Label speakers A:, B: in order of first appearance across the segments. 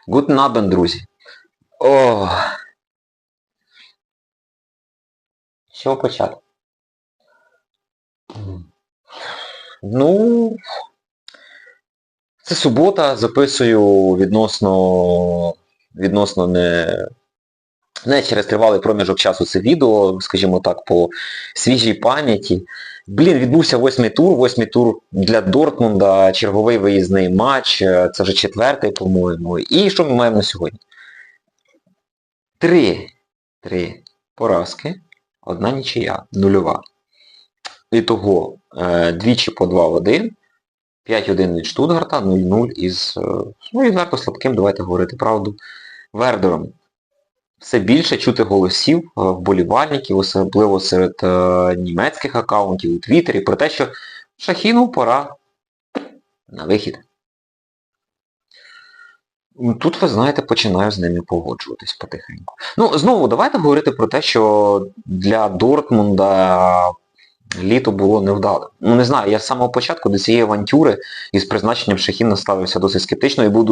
A: Guten Abend, друзі. О, що почати? Ну, це субота, записую відносно не через тривалий проміжок часу це відео, скажімо так, по свіжій пам'яті. Блін, відбувся восьмий тур для Дортмунда, черговий виїзний матч, це вже четвертий, по-моєму. І що ми маємо на сьогодні? Три поразки, одна нічия, нульова. Ітого двічі по 2-1, 5-1 від Штутгарта, 0-0 із, відверто слабким, давайте говорити правду, Вердером. Все більше чути голосів вболівальників, особливо серед німецьких аккаунтів у Твіттері, про те, що Шахіну пора на вихід. Тут, ви знаєте, починаю з ними погоджуватись потихеньку. Знову, давайте говорити про те, що для Дортмунда літо було невдалим. Не знаю, я з самого початку до цієї авантюри із призначенням Шахіна ставився досить скептично і був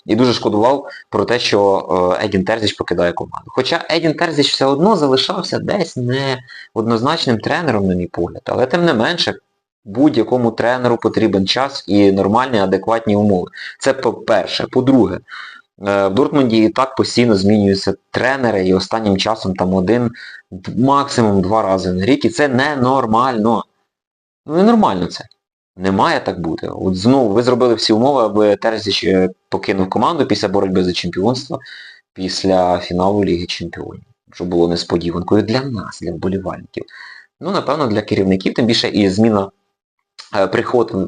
A: дуже шкодував про те, що Едін Терзіч покидає команду. Хоча Едін Терзіч все одно залишався десь не однозначним тренером, на мій погляд. Але тим не менше, будь-якому тренеру потрібен час і нормальні, адекватні умови. Це по-перше. По-друге, в Дортмунді і так постійно змінюються тренери, і останнім часом там один, максимум 2 рази на рік, і це ненормально. Ненормально це. Не має так бути. От знову ви зробили всі умови, аби Терзіч покинув команду після боротьби за чемпіонство, після фіналу Ліги Чемпіонів. Що було несподіванкою для нас, для вболівальників. Напевно, для керівників, тим більше і зміна,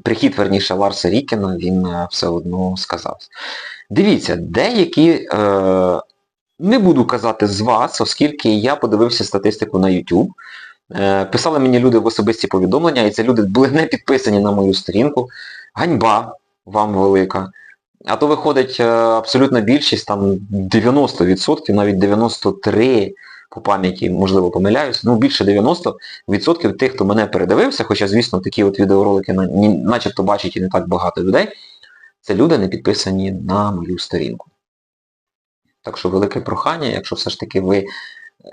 A: прихід, верніше, Ларса Ріккена, він все одно сказався. Дивіться, деякі, не буду казати з вас, оскільки я подивився статистику на YouTube, писали мені люди в особисті повідомлення, і ці люди були не підписані на мою сторінку. Ганьба вам велика. А то виходить абсолютна більшість, там 90%, навіть 93% по пам'яті, можливо, помиляюсь, більше 90% тих, хто мене передивився, хоча, звісно, такі от відеоролики начебто бачать і не так багато людей, це люди не підписані на мою сторінку. Так що велике прохання, якщо все ж таки ви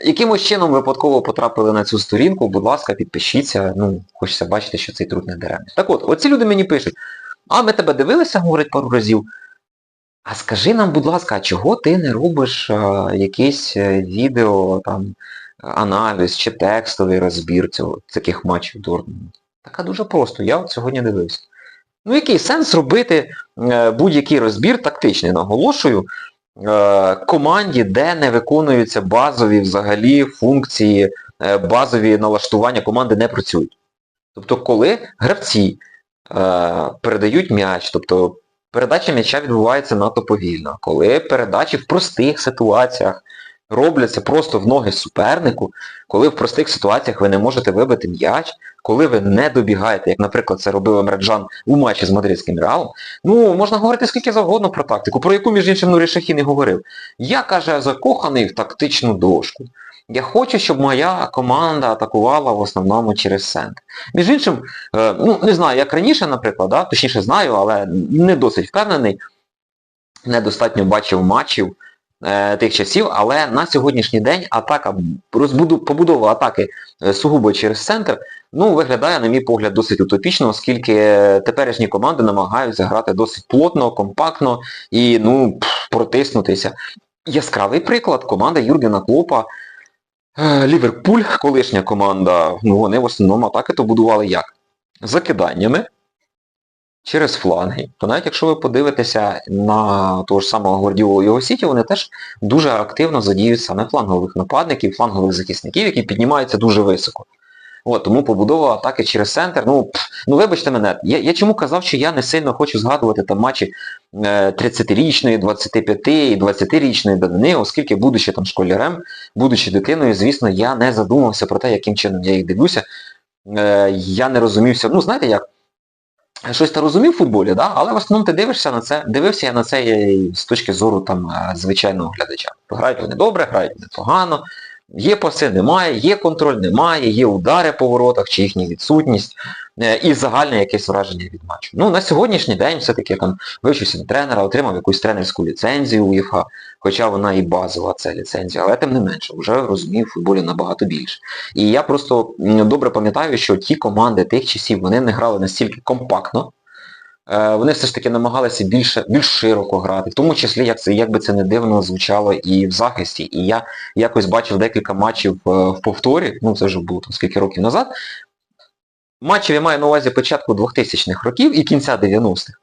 A: якимось чином випадково потрапили на цю сторінку, будь ласка, підпишіться, хочеться бачити, що цей труд не даремний. Так от, оці люди мені пишуть, ми тебе дивилися, говорить пару разів, а скажи нам, будь ласка, а чого ти не робиш якийсь відео, там, аналіз чи текстовий розбір таких матчів Дортмунду? Так, дуже просто, я от сьогодні дивився. Який сенс робити будь-який розбір, тактичний, наголошую, команді, де не виконуються базові взагалі функції, базові налаштування команди не працюють. Тобто, коли гравці передають м'яч, тобто передача м'яча відбувається надто повільно, коли передачі в простих ситуаціях робляться просто в ноги супернику, коли в простих ситуаціях ви не можете вибити м'яч, коли ви не добігаєте, як, наприклад, це робив Емре Can у матчі з мадридським Реалом, можна говорити скільки завгодно про тактику, про яку, між іншим, Нурі Шахін і говорив. Я, каже, закоханий в тактичну дошку. Я хочу, щоб моя команда атакувала в основному через центр. Між іншим, не знаю, як раніше, наприклад, точніше знаю, але не досить впевнений, недостатньо бачив матчів тих часів, але на сьогоднішній день атака, побудова атаки сугубо через центр, виглядає, на мій погляд, досить утопічно, оскільки теперішні команди намагаються грати досить плотно, компактно і, протиснутися. Яскравий приклад, команда Юргена Клопа, Ліверпуль, колишня команда, вони в основному атаки то будували як? Закиданнями через фланги. То навіть якщо ви подивитеся на того ж самого Гвардіолу і його Сіті, вони теж дуже активно задіють саме флангових нападників, флангових захисників, які піднімаються дуже високо. Тому побудова атаки через центр, вибачте мене, я чому казав, що я не сильно хочу згадувати там матчі 30-річної, 25 і 20-річної давнини, оскільки, будучи там школярем, будучи дитиною, звісно, я не задумався про те, яким чином я їх дивлюся. Я не розумівся, знаєте як, щось ти розумів в футболі, да? Але в основному ти дивишся на це, дивився я на це з точки зору там звичайного глядача. Грають вони добре, грають вони погано, Є паси, немає, є контроль, немає, є удари по воротах чи їхня відсутність і загальне якесь враження від матчу. Ну, на сьогоднішній день все-таки я там вивчився на тренера, отримав якусь тренерську ліцензію УЄФА, хоча вона і базова ця ліцензія, але тим не менше, вже розумію в футболі набагато більше. І я просто добре пам'ятаю, що ті команди тих часів, вони не грали настільки компактно, вони все ж таки намагалися більш широко грати, в тому числі, як би це не дивно звучало і в захисті. І я якось бачив декілька матчів в повторі, ну це вже було там скільки років назад. Матчів я маю на увазі початку 2000-х років і кінця 90-х.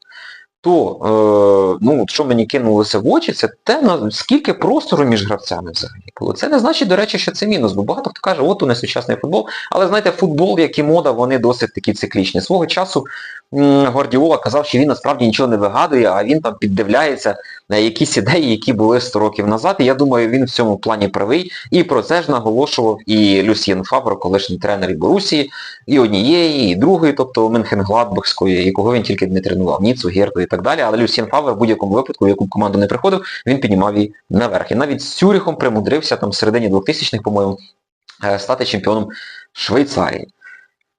A: То, ну, що мені кинулося в очі, це те, скільки простору між гравцями взагалі було. Це не значить, до речі, що це мінус, бо багато хто каже, от у нас сучасний футбол, але знаєте, футбол, як і мода, вони досить такі циклічні. Свого часу Гвардіола казав, що він насправді нічого не вигадує, а він там піддивляється на якісь ідеї, які були 100 років назад, і я думаю, він в цьому плані правий, і про це ж наголошував і Люсьєн Фавро, колишній тренер і Борусії, і однієї, і другої, тобто Менхенгладбахської, якого він тільки не тренував, Ніцу, Герту і так далі, але Люсьєн Фавро в будь-якому випадку, в яку б команду не приходив, він піднімав її наверх. І навіть з Цюріхом примудрився там в середині 2000-х, по-моєму, стати чемпіоном Швейцарії.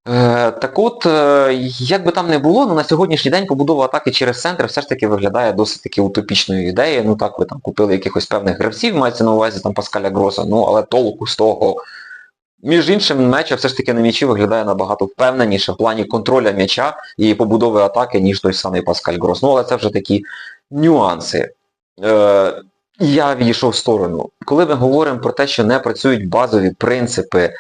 A: Так от, як би там не було, на сьогоднішній день побудова атаки через центр все ж таки виглядає досить таки утопічною ідеєю. Ну так, ви там купили якихось певних гравців, мається на увазі там Паскаля Гроса, ну але толку з того. Між іншим, м'яча все ж таки на м'ячі виглядає набагато впевненіше в плані контроля м'яча і побудови атаки, ніж той самий Паскаль Грос. Ну, але це вже такі нюанси. Я відійшов в сторону. Коли ми говоримо про те, що не працюють базові принципи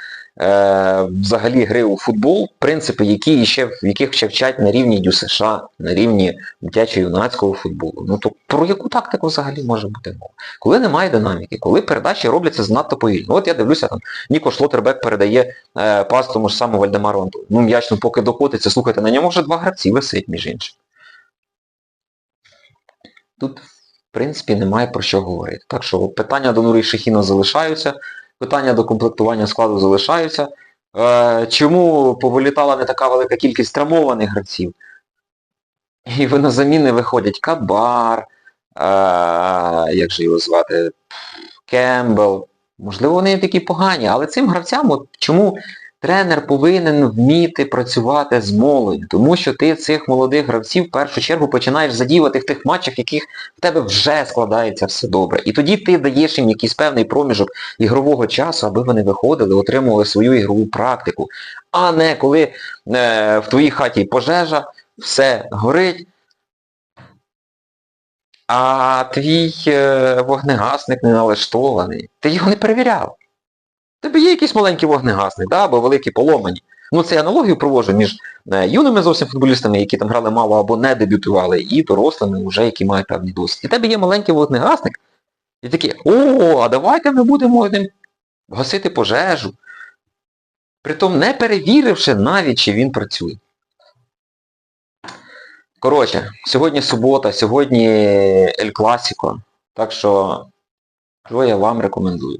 A: взагалі гри у футбол, принципи, яких ще вчать на рівні ДЮСШ, на рівні дитячо-юнацького футболу. Ну то про яку тактику взагалі може бути мова? Коли немає динаміки, коли передачі робляться занадто повільно. От я дивлюся, там Ніко Шлоттербек передає пас тому ж самому Вальдемару Антону. Ну м'яч, ну поки докотиться, слухайте, на ньому вже 2 гравці висить, між іншим. Тут, в принципі, немає про що говорити. Так що питання до Нурі Шахіна залишаються. Питання до комплектування складу залишаються. Чому повилітала не така велика кількість травмованих гравців? І на заміни виходять Кабар, як же його звати, Кембл. Можливо, вони такі погані, але цим гравцям, от чому тренер повинен вміти працювати з молоддю? Тому що ти цих молодих гравців в першу чергу починаєш задіювати в тих матчах, в яких в тебе вже складається все добре. І тоді ти даєш їм якийсь певний проміжок ігрового часу, аби вони виходили, отримували свою ігрову практику. А не коли в твоїй хаті пожежа, все горить, а твій вогнегасник не налаштований. Ти його не перевіряв. У тебе є якийсь маленький вогнегасник, да, або великі поломані. Ну це я аналогію проводжу між юними зовсім футболістами, які там грали мало або не дебютували, і дорослими вже, які мають певний досвід. І в тебе є маленький вогнегасник, і такі, а давайте ми будемо гасити пожежу. Притом не перевіривши навіть, чи він працює. Коротше, сьогодні субота, сьогодні Ель Класіко, так що я вам рекомендую.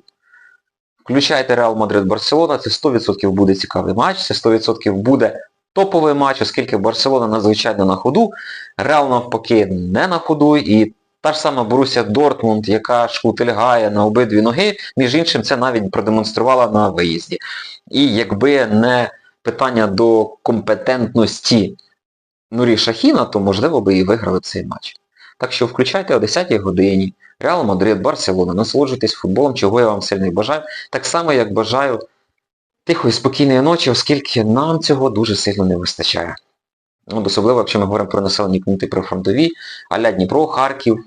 A: Включайте Реал Мадрид-Барселона, це 100% буде цікавий матч, це 100% буде топовий матч, оскільки Барселона надзвичайно на ходу, Реал навпаки не на ходу, і та ж сама Борусія Дортмунд, яка шкутильгає на обидві ноги, між іншим це навіть продемонструвала на виїзді. І якби не питання до компетентності Нурі Шахіна, то можливо би і виграли цей матч. Так що включайте о 10-й годині. Реал Мадрид, Барселона. Насолоджуйтесь футболом, чого я вам сильно і бажаю. Так само, як бажаю тихої, спокійної ночі, оскільки нам цього дуже сильно не вистачає. Особливо, якщо ми говоримо про населені пункти прифронтові, а-ля Дніпро, Харків,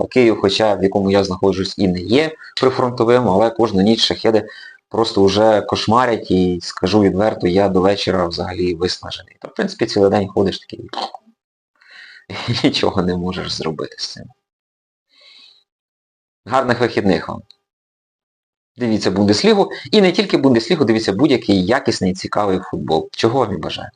A: Київ, хоча в якому я знаходжусь і не є прифронтовим, але кожну ніч шахеди просто вже кошмарять і, скажу відверто, я до вечора взагалі виснажений. Та, в принципі, цілий день ходиш такий і нічого не можеш зробити з цим. Гарних вихідних вам. Дивіться Бундеслігу. І не тільки Бундеслігу, дивіться будь-який якісний, цікавий футбол. Чого вам і бажаю.